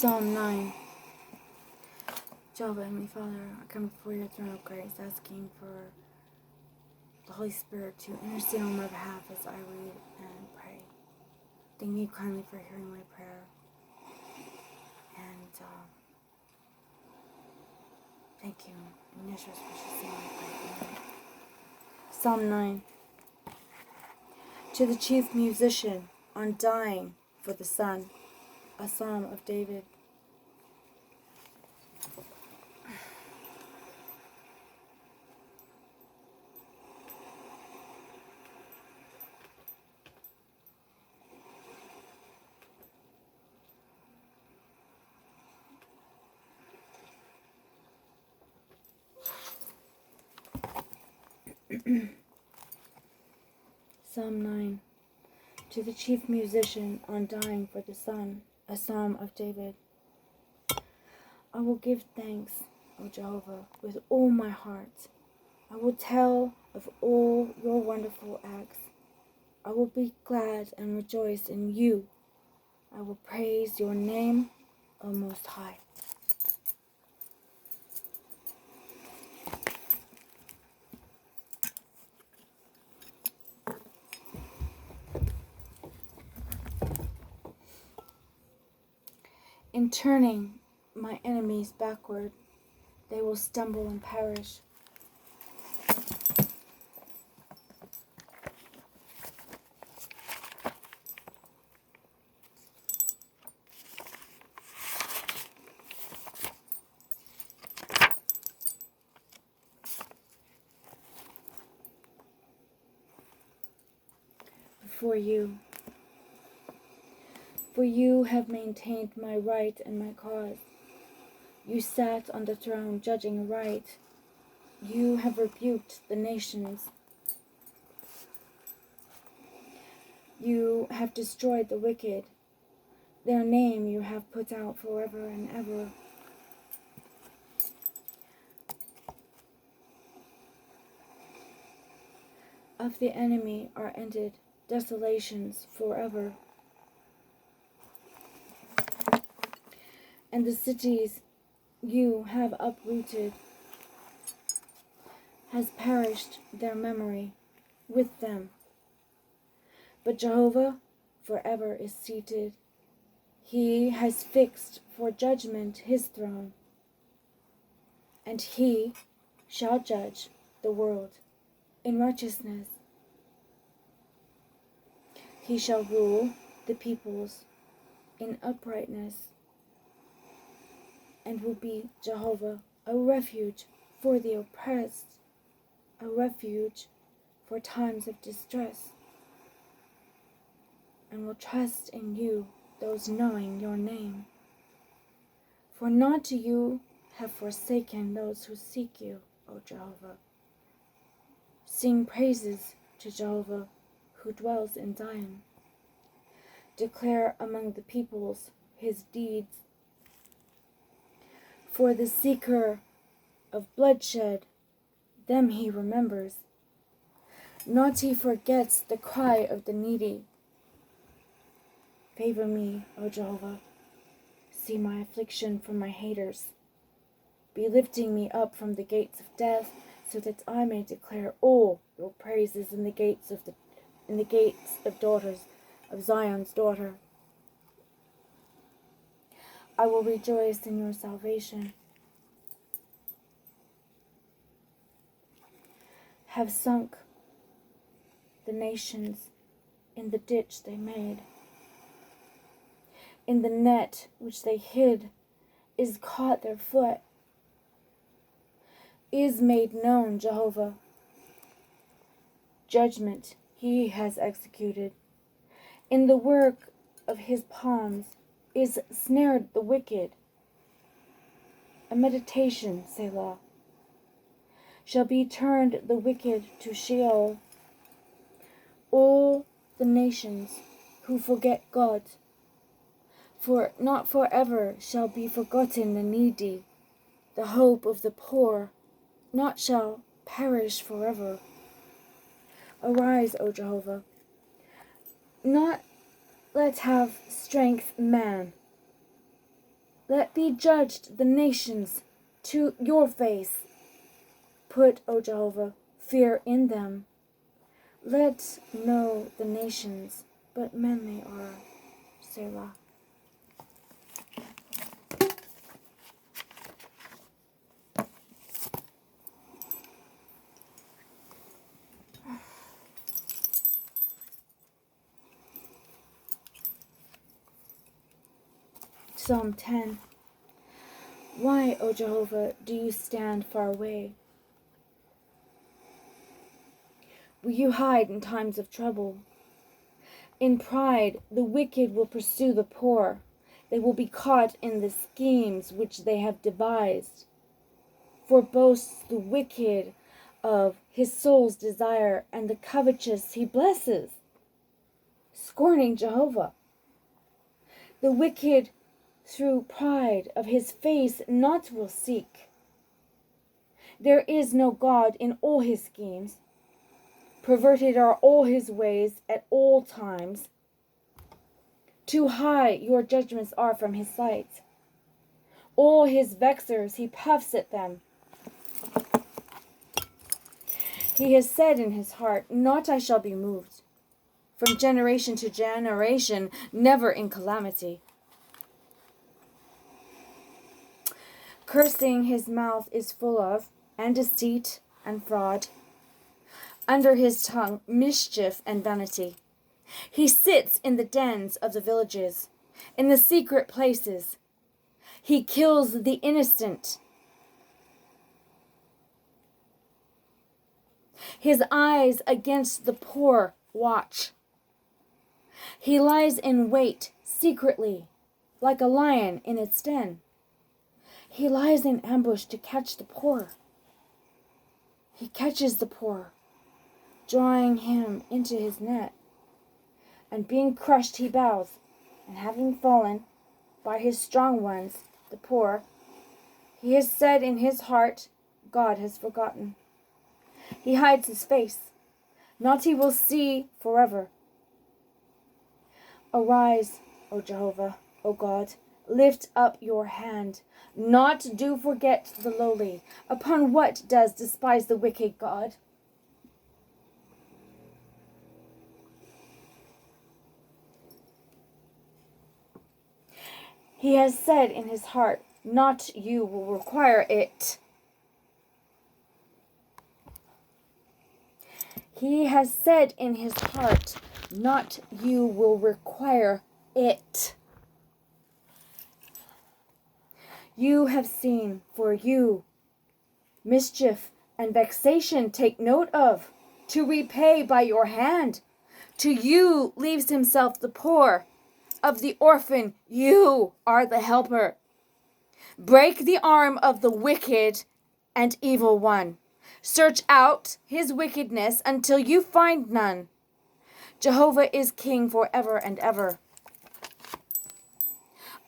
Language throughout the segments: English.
Psalm 9. Jehovah, Heavenly Father, I come before your throne of grace, asking for the Holy Spirit to intercede on my behalf as I read and pray. Thank you kindly for hearing my prayer. And thank you. In Yeshua's precious name I pray. Amen. Psalm 9. To the chief musician on dying for the Son, a psalm of David. Psalm 9. To the chief musician on dying for the Son, a psalm of David. I will give thanks, O Jehovah, with all my heart. I will tell of all your wonderful acts. I will be glad and rejoice in you. I will praise your name, O Most High. In turning my enemies backward, they will stumble and perish. Before you, for you have maintained my right and my cause. You sat on the throne judging right. You have rebuked the nations. You have destroyed the wicked. Their name you have put out forever and ever. Of the enemy are ended desolations forever. And the cities you have uprooted has perished their memory with them. But Jehovah forever is seated. He has fixed for judgment his throne, and he shall judge the world in righteousness. He shall rule the peoples in uprightness, and will be Jehovah a refuge for the oppressed, a refuge for times of distress, and will trust in you those knowing your name. For not you have forsaken those who seek you, O Jehovah. Sing praises to Jehovah who dwells in Zion. Declare among the peoples his deeds. For the seeker of bloodshed, them he remembers. Not he forgets the cry of the needy. Favor me, O Jehovah. See my affliction from my haters. Be lifting me up from the gates of death, so that I may declare all your praises in the gates of daughters of Zion's daughter. I will rejoice in your salvation. Have sunk the nations in the ditch they made. In the net which they hid is caught their foot. Is made known Jehovah. Judgment he has executed. In the work of his palms is snared the wicked. A meditation, Selah, shall be turned the wicked to Sheol. All the nations who forget God, for not forever shall be forgotten the needy. The hope of the poor not shall perish forever. Arise, O Jehovah. Not let have strength man. Let be judged the nations to your face. Put, O Jehovah, fear in them. Let know the nations, but men they are. Selah. Psalm 10. Why, O Jehovah, do you stand far away? Will you hide in times of trouble? In pride, the wicked will pursue the poor. They will be caught in the schemes which they have devised. For boasts the wicked of his soul's desire, and the covetous he blesses, scorning Jehovah. The wicked through pride of his face not will seek. There is no God in all his schemes. Perverted are all his ways at all times. Too high your judgments are from his sight. All his vexers he puffs at them. He has said in his heart, not I shall be moved. From generation to generation, never in calamity. Cursing his mouth is full of, and deceit and fraud. Under his tongue, mischief and vanity. He sits in the dens of the villages, in the secret places. He kills the innocent. His eyes against the poor watch. He lies in wait secretly, like a lion in its den. He lies in ambush to catch the poor. He catches the poor, drawing him into his net. And being crushed he bows, and having fallen by his strong ones, the poor, he has said in his heart, God has forgotten. He hides his face, not he will see forever. Arise, O Jehovah, O God, lift up your hand. Not do forget the lowly. Upon what does despise the wicked God? He has said in his heart, not you will require it. He has said in his heart, not you will require it. You have seen, for you, mischief and vexation take note of, to repay by your hand. To you leaves himself the poor. Of the orphan, you are the helper. Break the arm of the wicked and evil one. Search out his wickedness until you find none. Jehovah is king forever and ever.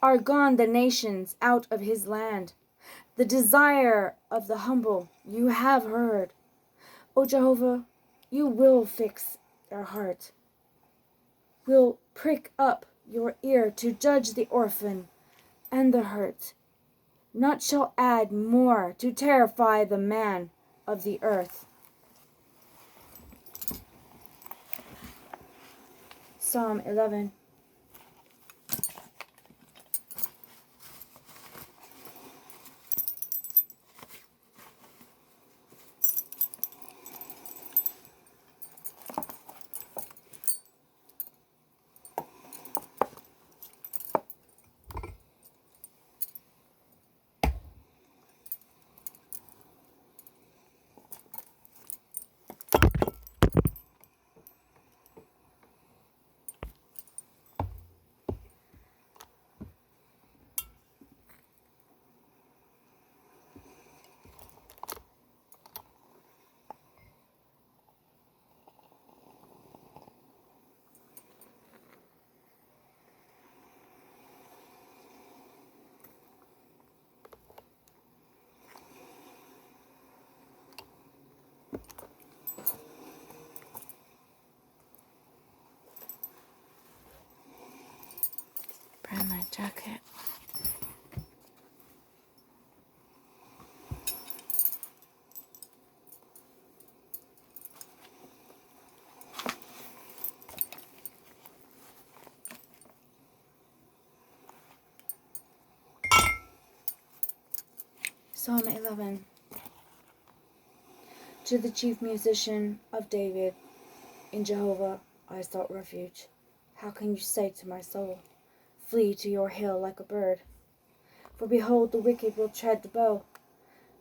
Are gone the nations out of his land. The desire of the humble you have heard. O Jehovah, you will fix their heart. Will prick up your ear to judge the orphan and the hurt. Not shall add more to terrify the man of the earth. Psalm 11. Brand my jacket. Psalm 11. To the chief musician of David, in Jehovah I sought refuge. How can you say to my soul, flee to your hill like a bird? For behold, the wicked will tread the bow.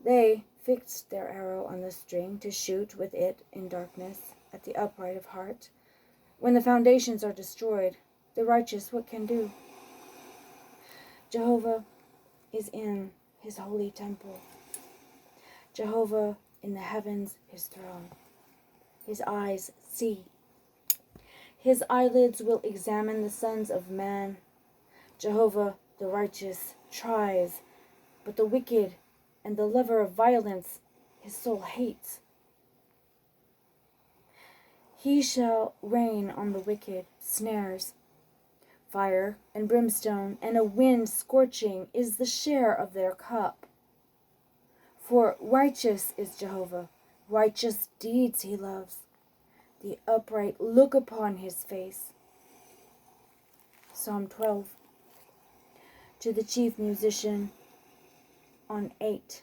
They fixed their arrow on the string to shoot with it in darkness at the upright of heart. When the foundations are destroyed, the righteous what can do? Jehovah is in his holy temple. Jehovah in the heavens his throne. His eyes see. His eyelids will examine the sons of man. Jehovah the righteous tries, but the wicked and the lover of violence his soul hates. He shall rain on the wicked snares. Fire and brimstone and a wind scorching is the share of their cup. For righteous is Jehovah, righteous deeds he loves. The upright look upon his face. Psalm 12. To the chief musician on 8,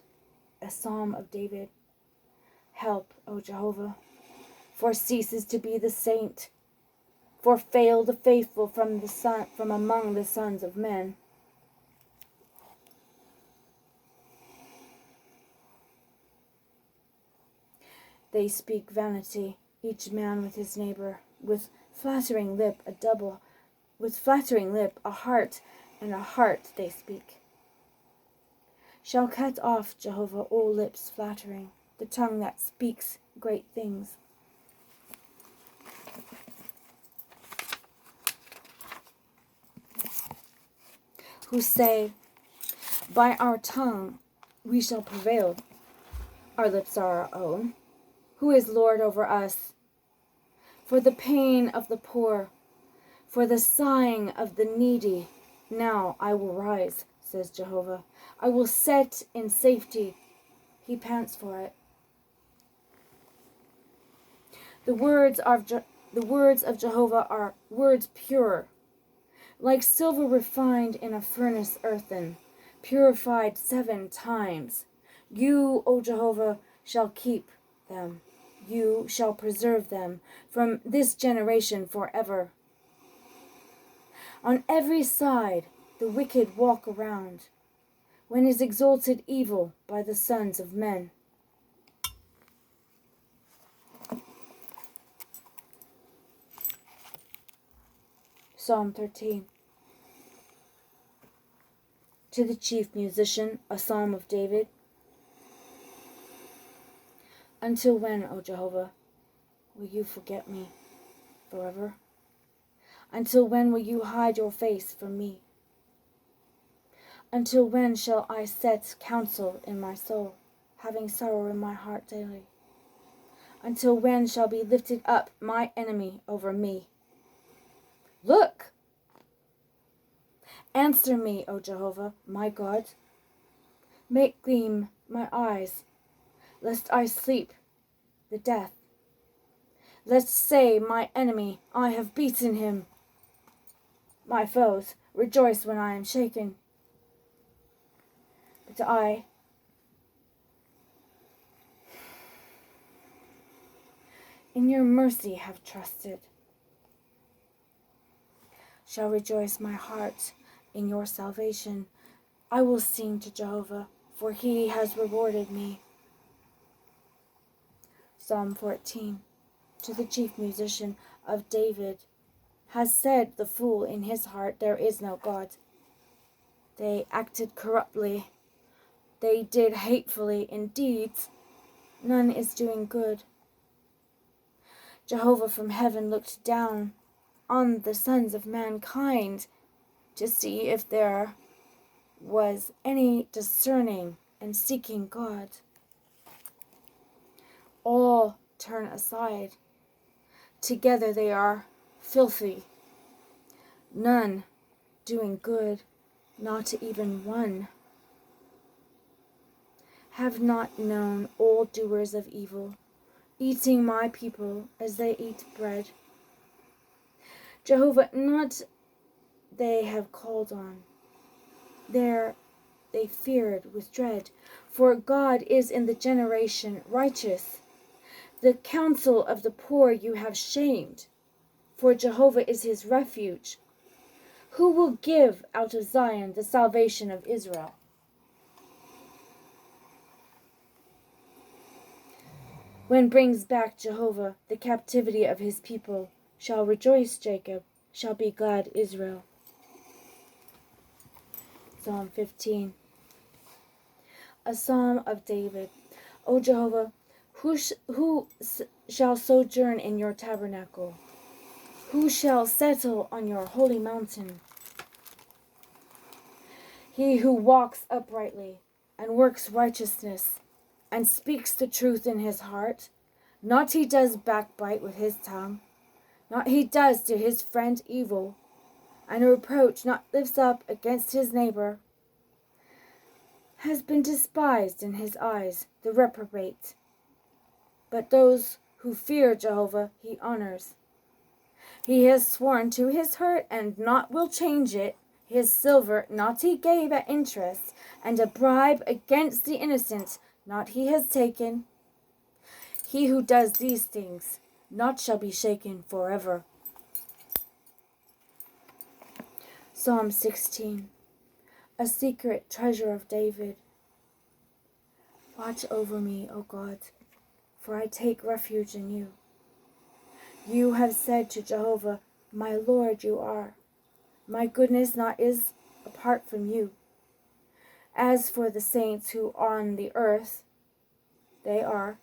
a psalm of David. Help, O Jehovah, for ceases to be the saint, for fail the faithful from among the sons of men. They speak vanity, each man with his neighbor, with flattering lip a heart, and a heart they speak. Shall cut off, Jehovah, all lips flattering, the tongue that speaks great things. Who say, by our tongue we shall prevail. Our lips are our own. Who is Lord over us? For the pain of the poor, for the sighing of the needy, now I will rise, says Jehovah. I will set in safety. He pants for it. The words of Jehovah are words pure, like silver refined in a furnace earthen, purified 7 times. You, O Jehovah, shall keep them. You shall preserve them from this generation forever. On every side the wicked walk around, when is exalted evil by the sons of men. Psalm 13. To the chief musician, a psalm of David. Until when, O Jehovah, will you forget me forever? Until when will you hide your face from me? Until when shall I set counsel in my soul, having sorrow in my heart daily? Until when shall be lifted up my enemy over me? Look! Answer me, O Jehovah, my God. Make gleam my eyes, lest I sleep the death. Lest say my enemy, I have beaten him. My foes rejoice when I am shaken. But I, in your mercy have trusted. Shall rejoice my heart in your salvation. I will sing to Jehovah, for he has rewarded me. Psalm 14. To the chief musician of David, has said the fool in his heart, there is no God. They acted corruptly. They did hatefully in deeds. None is doing good. Jehovah from heaven looked down on the sons of mankind to see if there was any discerning and seeking God. All turn aside. Together they are filthy. None doing good, not even one. Have not known all doers of evil, eating my people as they eat bread. Jehovah, not they have called on. Their they feared with dread. For God is in the generation righteous. The counsel of the poor you have shamed, for Jehovah is his refuge. Who will give out of Zion the salvation of Israel? When brings back Jehovah the captivity of his people, shall rejoice Jacob, shall be glad Israel. Psalm 15. A psalm of David. O Jehovah, who shall sojourn in your tabernacle? Who shall settle on your holy mountain? He who walks uprightly and works righteousness and speaks the truth in his heart, not he does backbite with his tongue, not he does to his friend evil, and a reproach not lifts up against his neighbor, has been despised in his eyes, the reprobate. But those who fear Jehovah he honors. He has sworn to his hurt and not will change it. His silver not he gave at interest, and a bribe against the innocent not he has taken. He who does these things not shall be shaken forever. Psalm 16. A secret treasure of David. Watch over me, O God, for I take refuge in you. You have said to Jehovah, my Lord you are. My goodness not is apart from you. As for the saints who are on the earth, they are,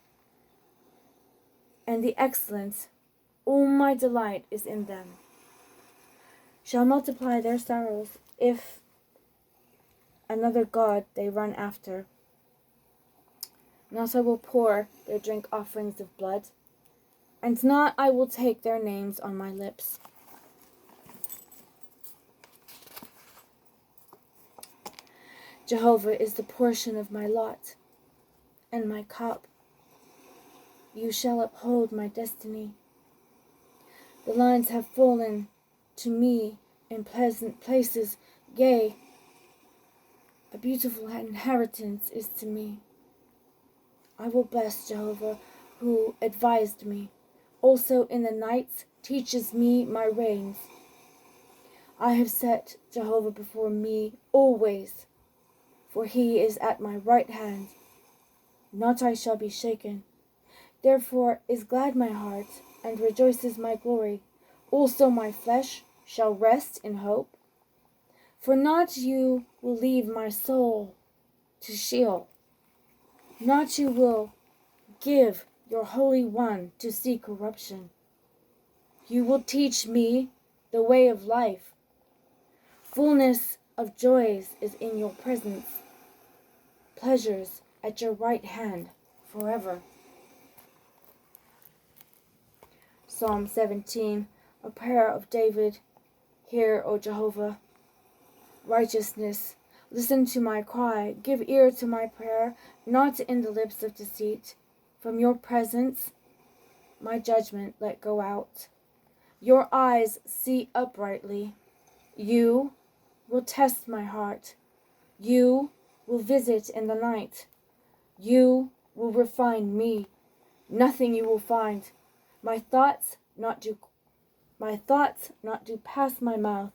and the excellence, all my delight is in them. Shall multiply their sorrows if another God they run after. Not I will pour their drink offerings of blood, and not I will take their names on my lips. Jehovah is the portion of my lot, and my cup. You shall uphold my destiny. The lines have fallen to me in pleasant places, yea, a beautiful inheritance is to me. I will bless Jehovah, who advised me. Also in the nights teaches me my reins. I have set Jehovah before me always, for he is at my right hand. Not I shall be shaken. Therefore is glad my heart, and rejoices my glory. Also my flesh shall rest in hope. For not you will leave my soul to Sheol. Not you will give your Holy One to see corruption. You will teach me the way of life. Fullness of joys is in your presence. Pleasures at your right hand forever. Psalm 17, a prayer of David. Hear, O Jehovah, righteousness. Listen to my cry. Give ear to my prayer, not in the lips of deceit. From your presence, my judgment let go out. Your eyes see uprightly. You will test my heart. You will visit in the night. You will refine me. Nothing you will find. My thoughts not do pass my mouth.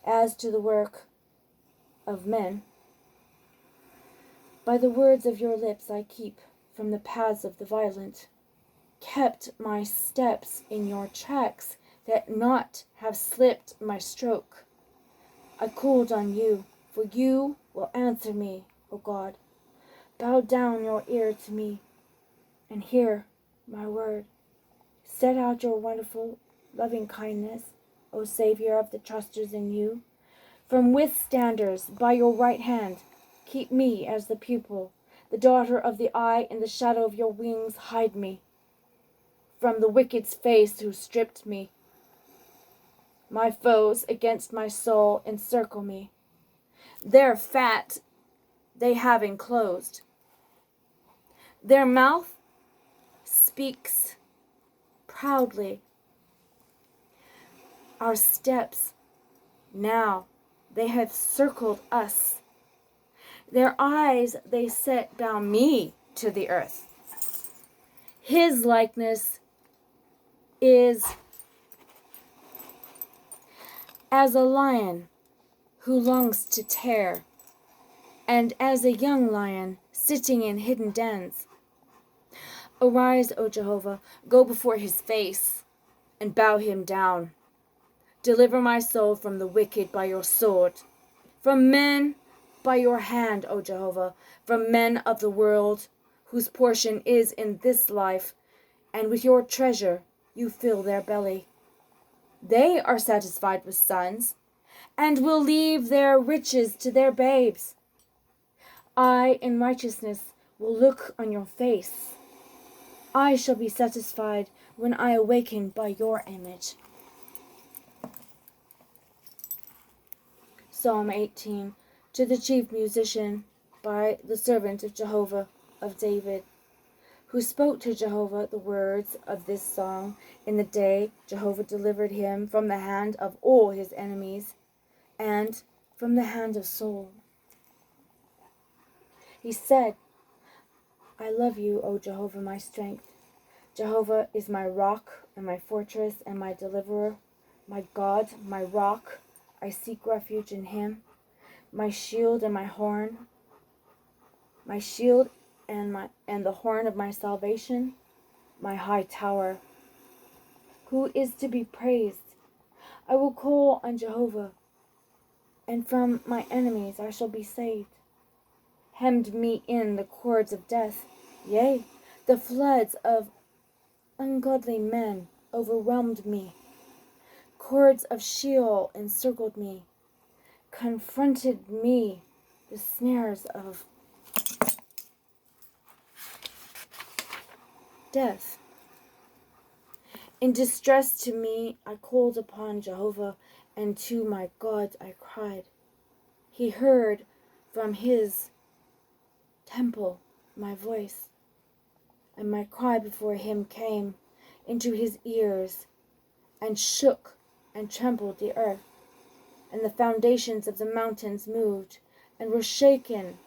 As to the work of men, by the words of your lips I keep from the paths of the violent, kept my steps in your tracks, that not have slipped my stroke. I called on you, for you will answer me, O God. Bow down your ear to me, and hear my word. Set out your wonderful loving kindness, O Savior of the trusters in you. From withstanders by your right hand, keep me as the pupil. The daughter of the eye, in the shadow of your wings hide me. From the wicked's face who stripped me. My foes against my soul encircle me. Their fat they have enclosed. Their mouth speaks proudly. Our steps now they have circled us. Their eyes they set bow me to the earth. His likeness is as a lion who longs to tear, and as a young lion sitting in hidden dens. Arise, O Jehovah, go before his face, and bow him down. Deliver my soul from the wicked by your sword, from men by your hand, O Jehovah, from men of the world, whose portion is in this life, and with your treasure you fill their belly. They are satisfied with sons, and will leave their riches to their babes. I in righteousness will look on your face. I shall be satisfied when I awaken by your image. Psalm 18, to the chief musician, by the servant of Jehovah of David, who spoke to Jehovah the words of this song in the day Jehovah delivered him from the hand of all his enemies, and from the hand of Saul. He said, I love you, O Jehovah, my strength. Jehovah is my rock and my fortress and my deliverer, my God, my rock. I seek refuge in him, my shield and my horn, my shield and the horn of my salvation, my high tower. Who is to be praised? I will call on Jehovah, and from my enemies I shall be saved. Hemmed me in the cords of death, yea, the floods of ungodly men overwhelmed me. Cords of Sheol encircled me, confronted me, the snares of death. In distress to me I called upon Jehovah, and to my God I cried. He heard from his temple my voice, and my cry before him came into his ears, and shook and trembled the earth, and the foundations of the mountains moved and were shaken,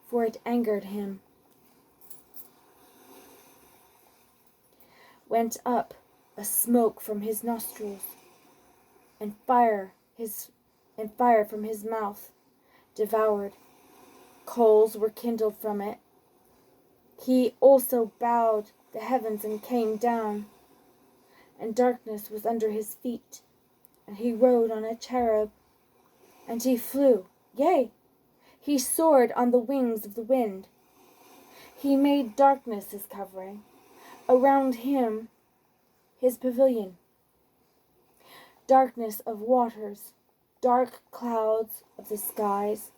for it angered him. Went up a smoke from his nostrils, and fire from his mouth devoured. Coals were kindled from it. He also bowed the heavens and came down, and darkness was under his feet. And he rode on a cherub, and he flew, yea, he soared on the wings of the wind. He made darkness his covering, around him his pavilion. Darkness of waters, dark clouds of the skies,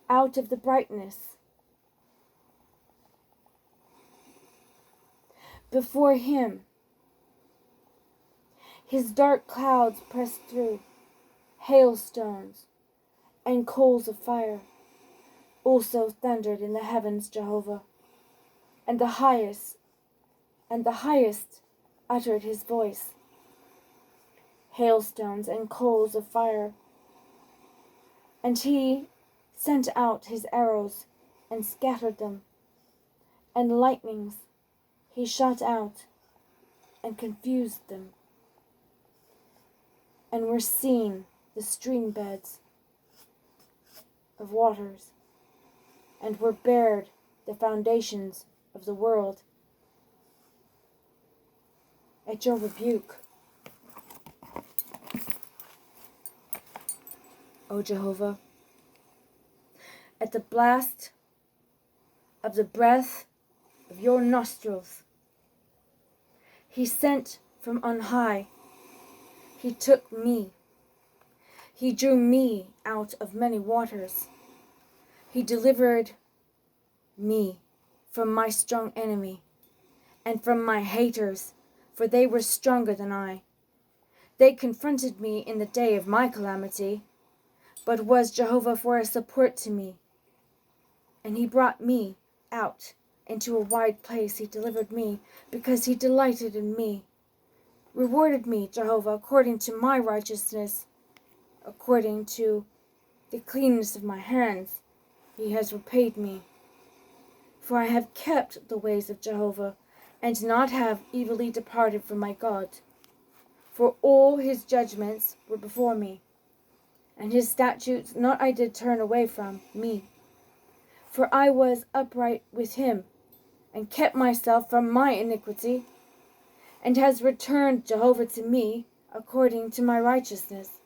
out of the brightness. Before him, his dark clouds pressed through, hailstones and coals of fire. Also thundered in the heavens Jehovah, and the highest uttered his voice. Hailstones and coals of fire. And he sent out his arrows and scattered them, and lightnings he shot out and confused them. And were seen the stream beds of waters, and were bared the foundations of the world. At your rebuke, O Jehovah, at the blast of the breath of your nostrils, he sent from on high. He took me. He drew me out of many waters. He delivered me from my strong enemy and from my haters, for they were stronger than I. They confronted me in the day of my calamity, but was Jehovah for a support to me. And he brought me out into a wide place. He delivered me because he delighted in me. Rewarded me, Jehovah, according to my righteousness, according to the cleanness of my hands. he has repaid me. For I have kept the ways of Jehovah, and not have evilly departed from my God. For all his judgments were before me, and his statutes not I did turn away from me. For I was upright with him, and kept myself from my iniquity, and has returned Jehovah to me according to my righteousness,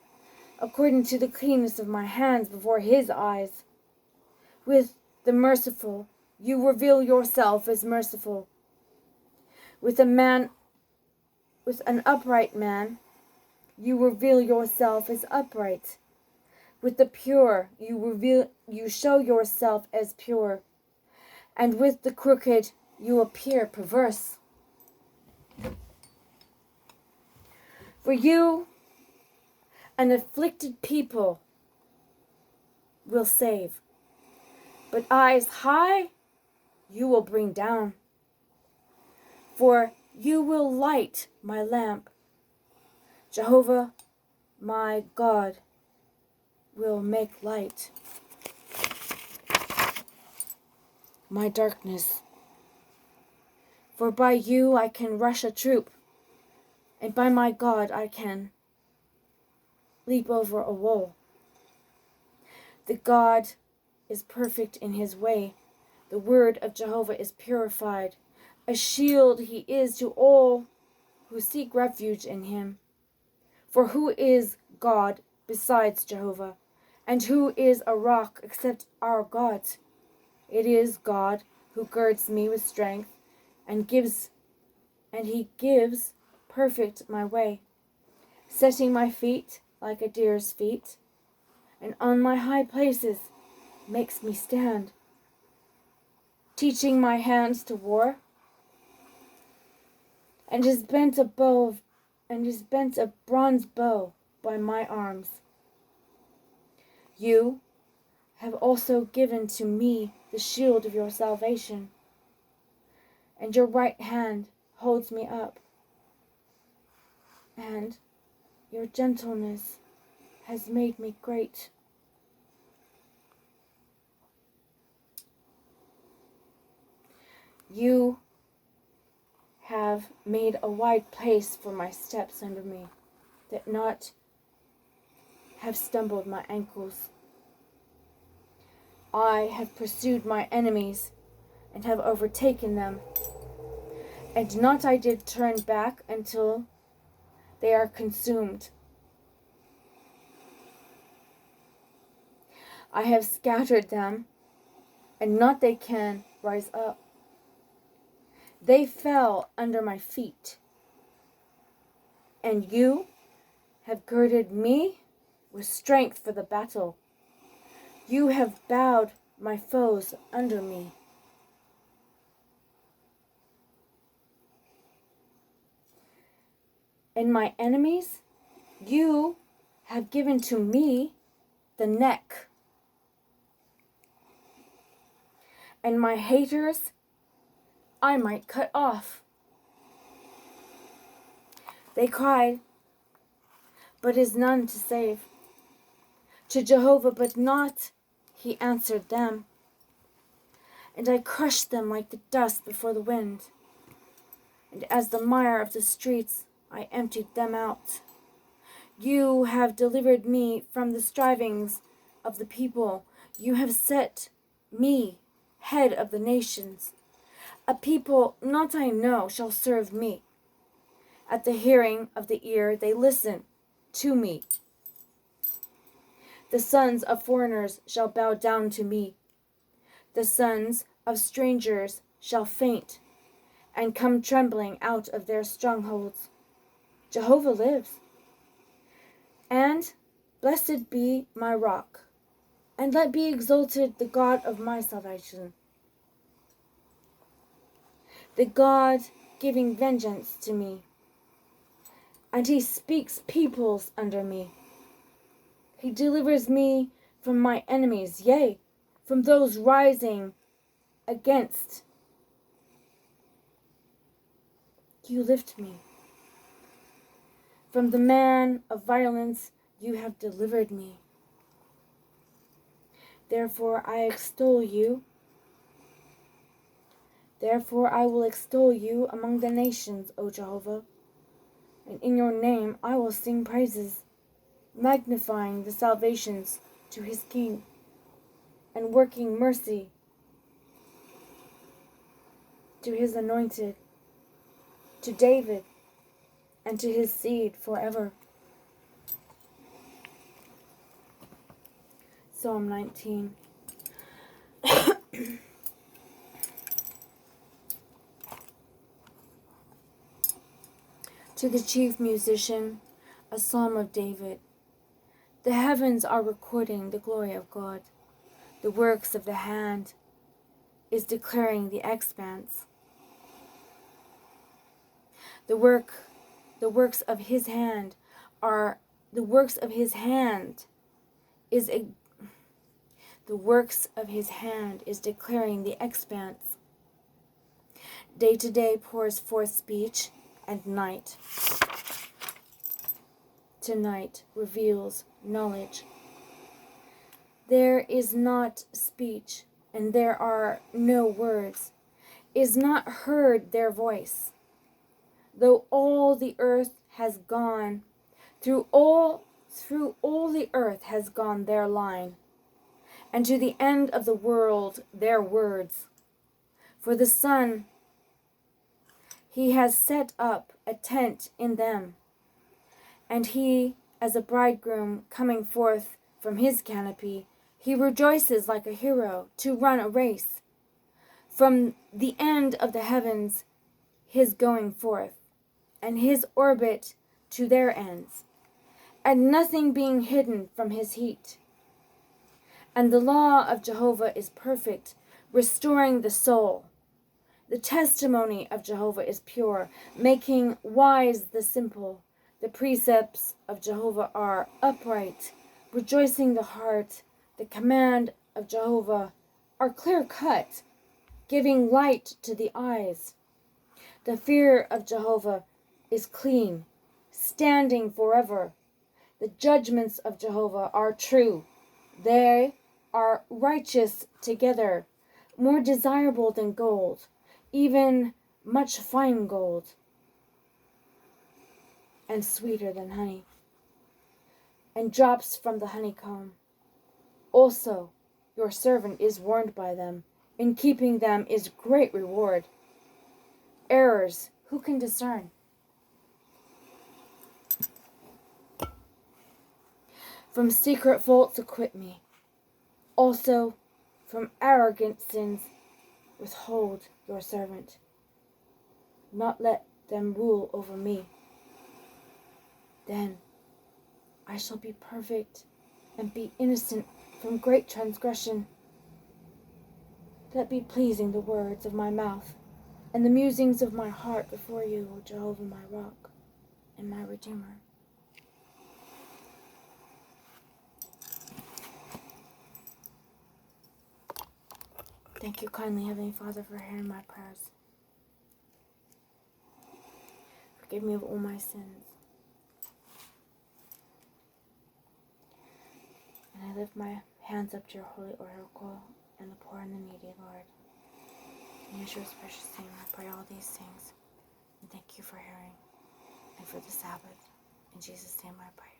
according to the cleanness of my hands before his eyes. With the merciful you reveal yourself as merciful. With an upright man, you reveal yourself as upright. With the pure, you show yourself as pure. And with the crooked, you appear perverse. For you, an afflicted people, will save. But eyes high, you will bring down. For you will light my lamp. Jehovah, my God, will make light my darkness. For by you I can rush a troop, and by my God I can leap over a wall. The God is perfect in his way. The word of Jehovah is purified. A shield he is to all who seek refuge in him. For who is God besides Jehovah? And who is a rock except our God? It is God who girds me with strength, and he gives perfect my way, setting my feet like a deer's feet, and on my high places makes me stand, teaching my hands to war, and has bent a bronze bow by my arms. You have also given to me the shield of your salvation, and your right hand holds me up, and your gentleness has made me great. You have made a wide place for my steps under me, that not have stumbled my ankles. I have pursued my enemies, and have overtaken them, and not I did turn back until they are consumed. I have scattered them, and not they can rise up. They fell under my feet, and you have girded me with strength for the battle. You have bowed my foes under me. And my enemies, you have given to me the neck. And my haters, I might cut off. They cried, but is none to save. To Jehovah, but not he answered them. And I crushed them like the dust before the wind. And as the mire of the streets, I emptied them out. You have delivered me from the strivings of the people. You have set me head of the nations. A people not I know shall serve me. At the hearing of the ear they listen to me. The sons of foreigners shall bow down to me. The sons of strangers shall faint and come trembling out of their strongholds. Jehovah lives. And blessed be my rock, and let be exalted the God of my salvation. The God giving vengeance to me, and he speaks peoples under me. He delivers me from my enemies, yea, from those rising against. You lift me. From the man of violence you have delivered me. Therefore I extol you. Therefore I will extol you among the nations, O Jehovah, and in your name I will sing praises, magnifying the salvations to his King, and working mercy to his anointed, to David, and to his seed forever. Psalm 19. To the chief musician, a psalm of David. The heavens are recording the glory of God. The works of the hand is declaring the expanse. The works of his hand are the works of his hand is a the works of his hand is declaring the expanse. Day to day pours forth speech, and night to night reveals knowledge. There is not speech, and there are no words, is not heard their voice. Though all the earth has gone, through all the earth has gone their line, and to the end of the world their words. For the sun, he has set up a tent in them, and he, as a bridegroom coming forth from his canopy, he rejoices like a hero to run a race. From the end of the heavens, his going forth, and his orbit to their ends, and nothing being hidden from his heat. And the law of Jehovah is perfect, restoring the soul. The testimony of Jehovah is pure, making wise the simple. The precepts of Jehovah are upright, rejoicing the heart. The command of Jehovah are clear-cut, giving light to the eyes. The fear of Jehovah is clean, standing forever. The judgments of Jehovah are true. They are righteous together, more desirable than gold, even much fine gold, and sweeter than honey, and drops from the honeycomb. Also, your servant is warned by them. In keeping them is great reward. Errors, who can discern? From secret faults acquit me. Also, from arrogant sins withhold your servant. Not let them rule over me. Then I shall be perfect and be innocent from great transgression. Let be pleasing the words of my mouth and the musings of my heart before you, O Jehovah, my rock and my redeemer. Thank you kindly, Heavenly Father, for hearing my prayers. Forgive me of all my sins. And I lift my hands up to your holy oracle and the poor and the needy, Lord. In Yeshua's precious name, I pray all these things. And thank you for hearing and for the Sabbath. In Jesus' name I pray.